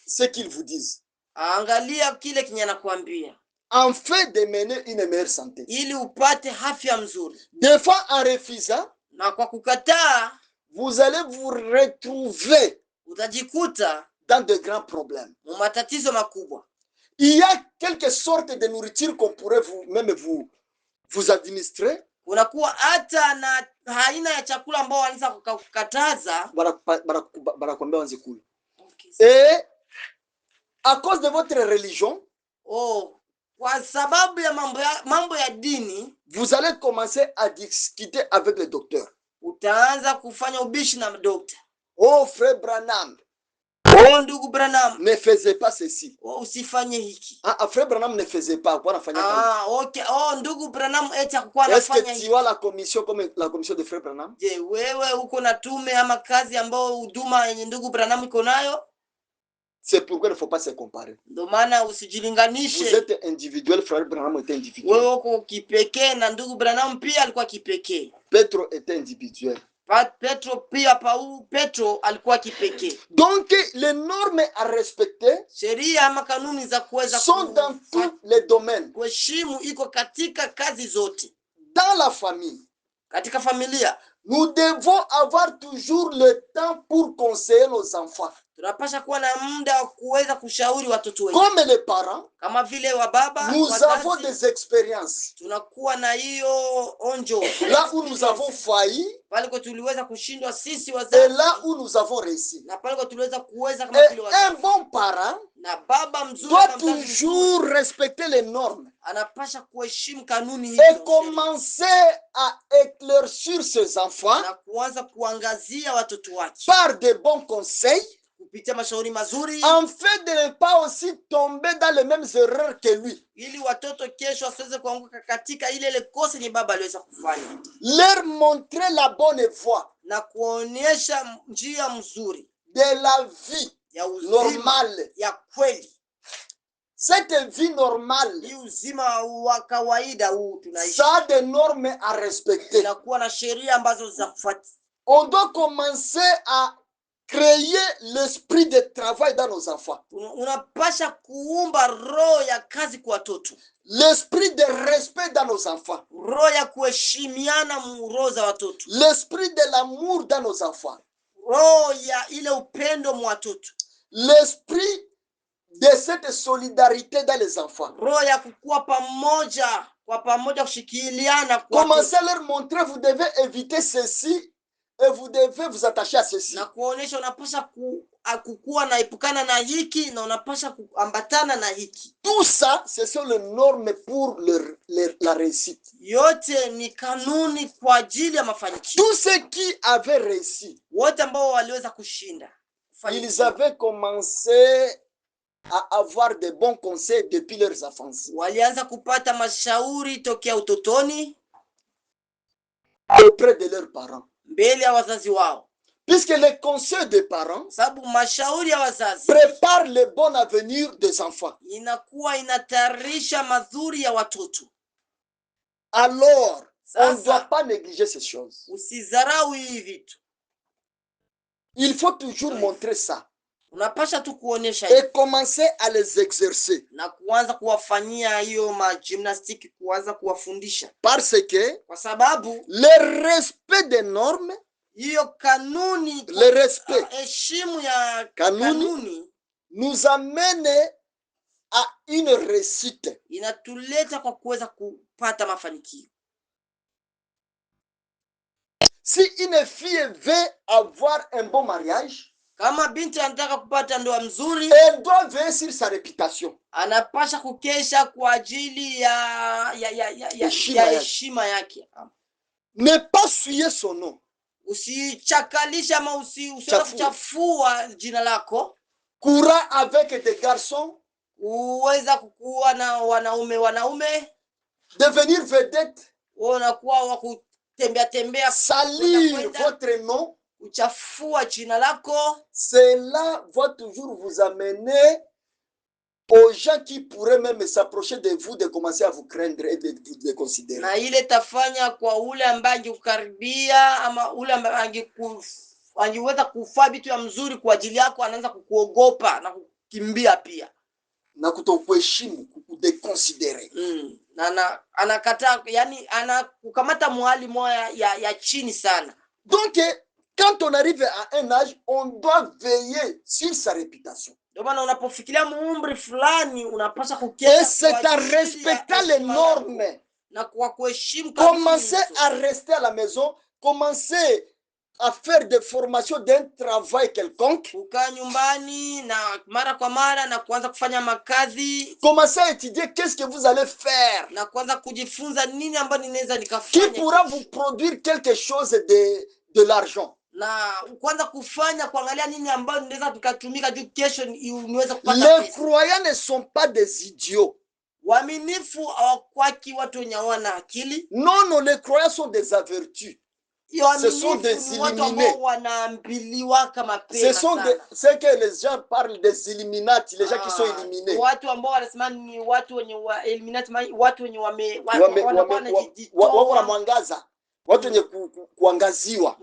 ce qu'ils vous disent. Angalia kile kinye anakuambia. En fait de mener une meilleure santé. Ili upate afya mzuri. Des fois en refusant, na kwa kukataa, vous allez vous retrouver utajikuta dans de grands problèmes. Matatizo makubwa. Il y a quelque sorte de nourriture qu'on pourrait vous vous administrer, kunakuwa hata na aina ya chakula ambao wanaweza kukataza, banakwambia wanze kula. Et à cause de votre religion, kwa sababu ya mambo ya dini, vous allez commencer à discuter avec le docteur. Utaanza kufanya ubishi na docteur. Oh frère Branham, ndugu Branham, ne faisait pas ceci. Usifanye hiki. Frère Branham ne faisait pas, quoi nafanya okay. Ndugu Branham eti hakuwa anafanya hiki. Est-ce que tu as la commission comme la commission de frère Branham? Je, wewe uko na tume ama kazi ambao huduma yenye ndugu Branham iko nayo? C'est pourquoi il ne faut pas se comparer. Ndio maana usijilinganishe. Vous êtes individuel, frère Branham était individuel. Wewe uko kipekee na ndugu Branham pia alikuwa kipekee. Petro était individuel. Petro alikuwa kipekee. Donc les normes à respecter sheria ama kanuni za kuweza sont dans tous les domaines. Kuheshimu iko katika kazi zote. Dans la famille, katika familia, nous devons avoir toujours le temps pour conseiller nos enfants. Tunapasha kuwa na muda wa kuweza kushauri watoto wetu. Comme les parents, kama vile wa baba, nous avons des expériences. Tunakuwa na hiyo onjo. Là où nous avons failli, pale kwa tuliweza kushindwa sisi wazazi. Et là où nous avons réussi. Na pale kwa tuliweza kuweza kama vile wazazi. Un bon parent na baba mzuri doit toujours respecter les normes. Anapasha kuheshimu kanuni hizo. Et commencer à éclaircir ses enfants. Na kuanza kuangazia watoto wake. Par de bons conseils. Kupitia mashauri mazuri. En fait de ne pas aussi tomber dans les mêmes erreurs que lui. Ili watoto kesho wasiweze kuanguka katika ile kosa ni baba aliweza kufanya. Leur montrer la bonne voie. Na kuonyesha njia mzuri. De la vie ya uzima, normale. Ya kweli. Cette vie normale. Hii uzima wa kawaida huu tunaishi. Ça a des normes à respecter. Na kuwa na sheria ambazo za kufuata. On doit commencer à créer l'esprit de travail dans nos enfants. Unapasha kuumba roho ya kazi kwa watoto. L'esprit de respect dans nos enfants. Roho ya kuheshimiana roho za watoto. L'esprit de l'amour dans nos enfants. Roho ya ile upendo mwa watoto. L'esprit de cette solidarité dans les enfants. Roho ya kukua pamoja, kwa pamoja kushikiliana kwa. Commencez à leur montrer, vous devez éviter ceci. Et vous devez vous attacher à ceci. Na kuonesha unapasha kukua na epukana na hiki na unapasha kuambatana na hiki. Tout ça, ce sont les normes pour la réussite. Yote ni kanuni kwa ajili ya mafanikio. Tous ceux qui avaient réussi, wote ambao waliweza kushinda, ils avaient commencé à avoir de bons conseils depuis leurs enfance. Walianza kupata mashauri tokea utotoni auprès de leurs parents. Mbele ya wazazi wao. Puisque les conseils des parents sababu mashauri ya wazazi prépare le bon avenir des enfants. Inakuwa inatayarisha mazuri ya watoto. Alors, on ne doit pas négliger ces choses. Usizarau hivi vitu. Il faut toujours montrer ça. Unapasha tu kuonesha et commencer à les exercer. Na kuanza kuwafanyia hiyo gymnastique, kuanza kuwafundisha. Parce que kwa sababu le respect des normes, hiyo kanuni, le respect heshima ya kanuni nous amène à une réussite. Inatuleta kwa kuweza kupata mafanikio. Si une fille veut avoir un bon mariage, kama binti anataka kupata ndoa mzuri, elle doit veiller sur sa réputation. Anapasha kukesha kwa ajili ya heshima yake. Ne pas souiller son nom. Usichakalisha ama usichafua jina lako. Courant avec des garçons. Uweza kukuwa na wanaume. Devenir vedette. Unakuwa wa kutembea. Salir votre nom. Uchafua jina lako. Cela va toujours vous amener aux gens qui pourraient même s'approcher de vous, de commencer à vous craindre et de vous considérer. Na ile tafanya kwa ule ambaye angekukaribia ama ule ambaye angeweza kufaa vitu ya mzuri kwa ajili yako, anaanza kukuogopa na kukimbia pia. Na kutokuheshimu, kukudeconsidérer. Na anakataa, yani anakukamata mahali moja ya chini sana. Donc quand on arrive à un âge, on doit veiller sur sa réputation. Ndio maana unapofikiria umri fulani unapaswa kukesha. Et c'est en respectant les normes na kwa kuheshimu kanuni Commencez hizo. à rester à la maison. Commencez à faire des formations d'un travail quelconque. Kukaa nyumbani na mara kwa mara na kuanza kufanya makazi Commencez à étudier qu'est-ce que vous allez faire na kuanza kujifunza nini ambayo ninaweza qui nikafanya pourra vous produire quelque chose de l'argent. na kuanza kufanya kuangalia nini ambayo ninaweza tukatumika juu kesho niweze kupata Les pesa. croyants ne sont pas des idiots. Waaminifu hawakwaki watu wenye hawana akili. Non, non, les croyants sont des avertis. Ce sont des Waaminifu ni watu illuminés. ambao wanaambiliwa kama Ce pema sont sana. ce que les gens parlent des Illuminati, les gens qui sont illuminés. Watu ambao wanasema ni watu wenye Illuminati, watu wenye wako na mwangaza, watu wenye kuangaziwa.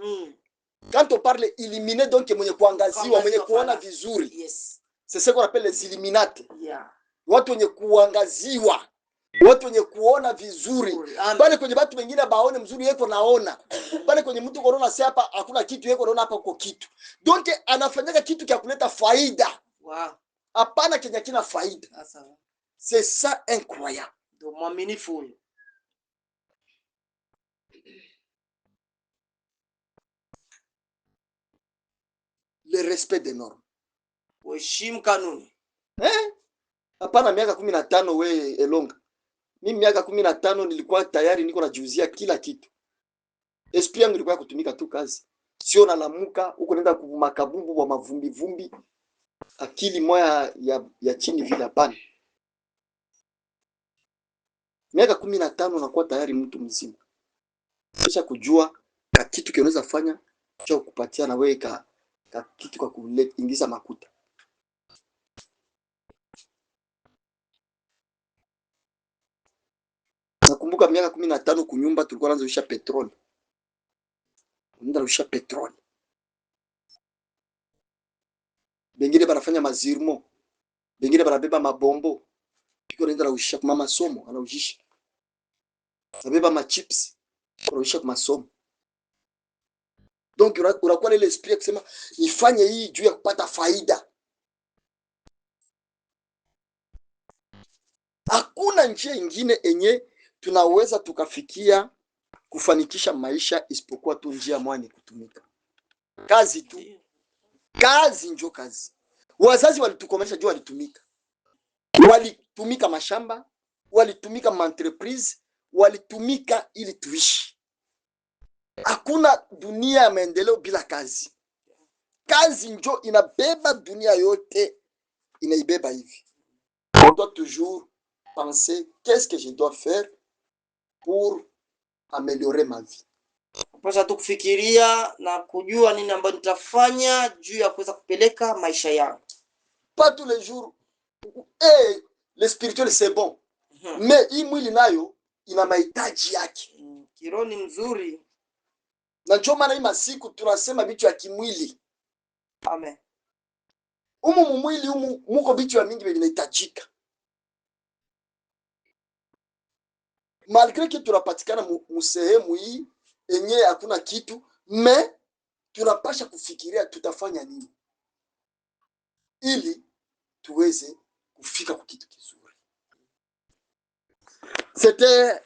Quand on parle illuminé, donc mwenye kuangaziwa, mwenye kuona vizuri. Yes. C'est ce qu'on appelle les Illuminati. Yeah. Watu wenye kuangaziwa, watu wenye kuona vizuri. Bali kwenye watu wengine baone mzuri yeko naona. Bali kwenye mtu korona si hapa hakuna kitu yeko naona hapa uko kitu. Donc anafanyaka kitu kia kuleta faida. Wow. Hapana kenya kina faida. C'est ça incroyable. Ndio mwaminifu huyo. Le respect des normes. Kuheshimu kanuni. Hapana miaka 15 we Elonga. Mimi miaka 15 nilikuwa tayari niko najiuzia kila kitu. Esprit yangu ilikuwa kutumika tu kazi. Sio nalamuka huko nenda kumakabumbu wa mavumbi vumbi. Akili moya ya chini vile hapana. Miaka 15 nakuwa tayari mtu mzima. Kisha kujua kitu kinaweza fanya cha kukupatia na wewe ka kitu kwa kuingiza makuta. Nakumbuka miaka 15 kunyumba tulikuwa tunaanza usha petroli. Ndio usha petroli. Bengine banafanya mazirmo. Bengine banabeba mabombo. Piko nenda usha kwa masomo, anaujisha. Sabeba ma chips. Anaujisha kwa masomo. Donc unakuwa ile esprit kusema nifanye hii juu ya kupata faida. Hakuna njia nyingine enye tunaweza tukafikia kufanikisha maisha isipokuwa tu njia moja ni kutumika. Kazi tu. Kazi njo kazi. Wazazi walitukomesha juu walitumika. Walitumika mashamba, walitumika ma-entreprise, walitumika ili tuishi. Hakuna dunia ya maendeleo bila kazi. Kazi njo inabeba dunia yote, inaibeba hivi. On doit toujours penser qu'est-ce que je dois faire pour améliorer ma vie. Kupasha tu kufikiria na kujua nini ambayo nitafanya juu ya kuweza kupeleka maisha yangu. Pas tous les jours. Le spirituel c'est bon. Mais hii mwili nayo ina mahitaji yake. Kiroho ni mzuri. Na ndio maana hii masiku tunasema vitu ya kimwili. Amen. Mwili muko vitu ya mingi vinahitajika. Malgré que tunapatikana musehemu hii enye hakuna kitu, mais tunapasha kufikiria tutafanya nini ili tuweze kufika kwa kitu kizuri. C'était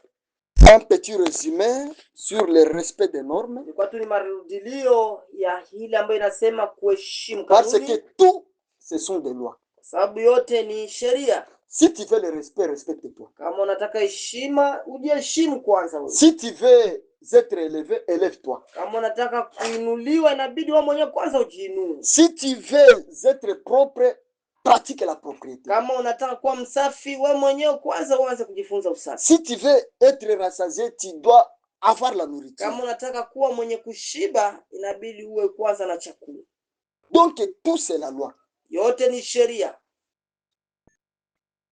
un petit résumé sur le respect des normes. Kwa tu ni marudilio ya hili ambayo inasema kuheshimu kanuni. Parce que tout ce sont des lois. Sababu yote ni sheria. Si tu veux le respect, respecte-toi. Kama unataka heshima, ujiheshimu kwanza wewe. Si tu veux être élevé, élève-toi. Kama unataka kuinuliwa, inabidi wewe mwenyewe kwanza ujiinue. Si tu veux être propre, pratique la propriété. Kama unataka kuwa msafi, wewe mwenyewe kwanza uanze kujifunza usafi. Si tu veux être rassasié, tu dois avoir la nourriture. Kama unataka kuwa mwenye kushiba, inabidi uwe kwanza na chakula. Donc tout c'est la loi. Yote ni sheria.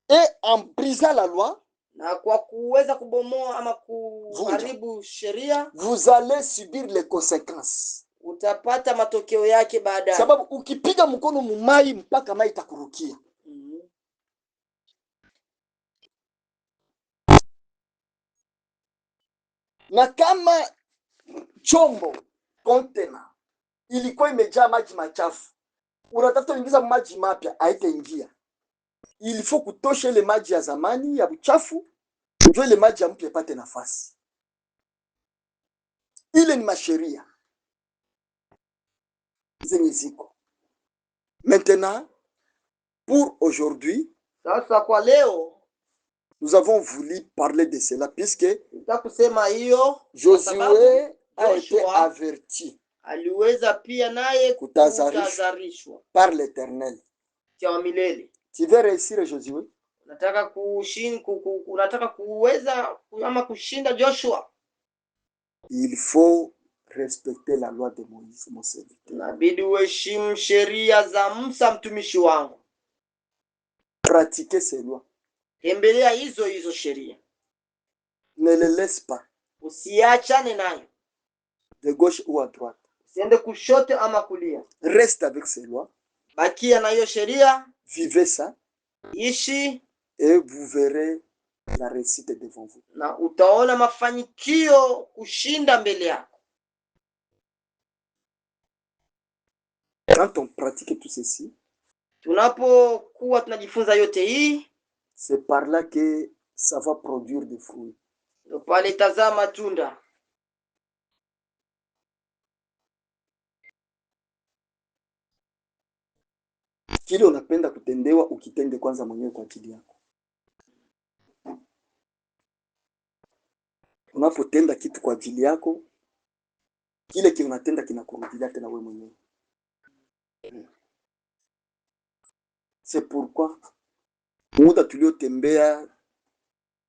Et en brisant la loi, na kwa kuweza kubomoa ama kuharibu sheria, vous allez subir les conséquences. Utapata matokeo yake baadaye. Sababu ukipiga mkono mumai mpaka mai itakurukia. Na kama chombo container ilikuwa imejaa maji machafu, unatafuta kuingiza maji mapya, haitaingia. Il faut kutosha ile maji ya zamani ya uchafu ndio ile maji ya mpya ipate nafasi. Ile ni masheria zenye ziko. Maintenant, pour aujourd'hui, Sasa kwa leo nous avons voulu parler de cela puisque nitakusema hiyo Josué a été Joshua averti aliweza pia naye kutazarishwa par l'Éternel. kwa milele. Tu veux réussir, Josué? Unataka kuweza ama kushinda Joshua, il faut respecter la loi de Moïse, mon serviteur. inabidi uheshimu sheria za Musa mtumishi wangu. Pratiquer ces lois. Tembelea hizo sheria. Ne les laisse pas. Usiachane nayo. De gauche ou à droite. Usiende kushoto ama kulia. Reste avec ces lois. Bakia na hiyo sheria. Vivez ça. Ishi. Et vous verrez la réussite devant vous. Na utaona mafanikio kushinda mbele yako. Quand on pratique tout ceci, tunapokuwa tunajifunza yote hii, c'est par là que ça va produire des fruits. Ndio pale tazama matunda. Kile unapenda kutendewa ukitende kwanza mwenyewe kwa ajili yako. Unapotenda kitu kwa ajili yako, kile kile unatenda kinakurudia tena wewe mwenyewe. C'est pourquoi muda tuliotembea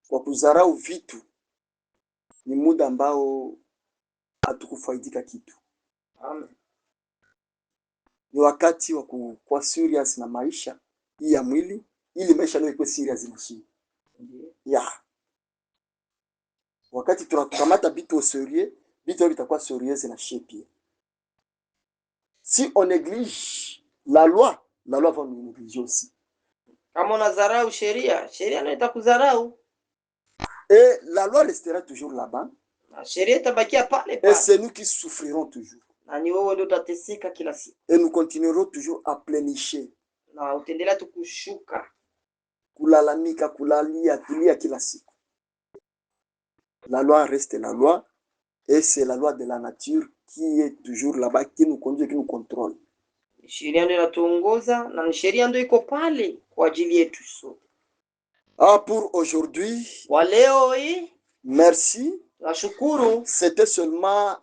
kwa kudharau vitu ni muda ambao hatukufaidika kitu. Amen. Ni wakati wa kuwa serious na maisha hii ya mwili, ili maisha leo ikuwe serious na shi. Yeah. Wakati tunakamata vitu au sérieux, vitu vitakuwa serious na shi pia. Si on néglige la loi va nous négliger aussi. Kama unadharau sheria, sheria nayo itakudharau. Et la loi restera toujours là-bas. Na sheria itabakia pale Et pale. c'est nous qui souffrirons toujours. Na ni wewe ndio utateseka kila siku. Et nous continuerons toujours à pleurnicher. Na utaendelea tu kushuka. Kulalamika, kulia kila siku. La loi reste la loi. Et c'est la loi de la nature qui est toujours là-bas, qui nous conduit, qui nous contrôle. Sheria ndio inatuongoza na sheria ndio iko pale kwa ajili yetu sote. Pour aujourd'hui, Kwa leo hii, merci. nashukuru. C'était seulement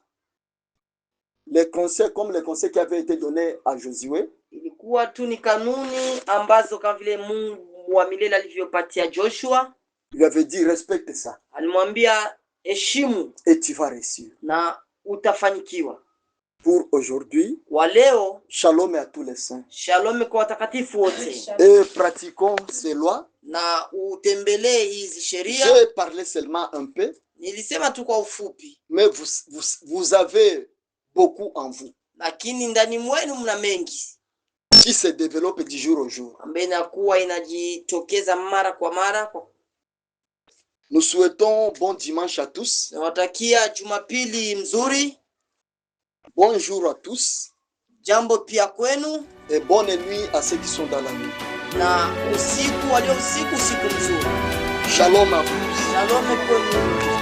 les conseils comme les conseils qui avaient été donnés à Josué. Ilikuwa tu ni kanuni ambazo kama vile Mungu wa milele alivyopatia Joshua. Il avait dit respecte ça. Alimwambia heshimu et tu vas réussir. Na utafanikiwa. Pour aujourd'hui, wa leo, shalom à tous les saints. Shalom kwa watakatifu wote. Et pratiquons ces lois. Na utembelee hizi sheria. J'ai parlé seulement un peu. Nilisema tu kwa ufupi. Mais vous avez beaucoup en vous. Lakini ndani mwenu mna mengi. Qui se développe du jour au jour. Ambaye inakuwa inajitokeza mara kwa mara. Nous souhaitons bon dimanche à tous. Nawatakia Jumapili mzuri. Bonjour à tous. Jambo pia kwenu. Et bonne nuit à ceux qui sont dans la nuit. Na usiku walio usiku mzuri. Shalom à vous. Shalom kwenu.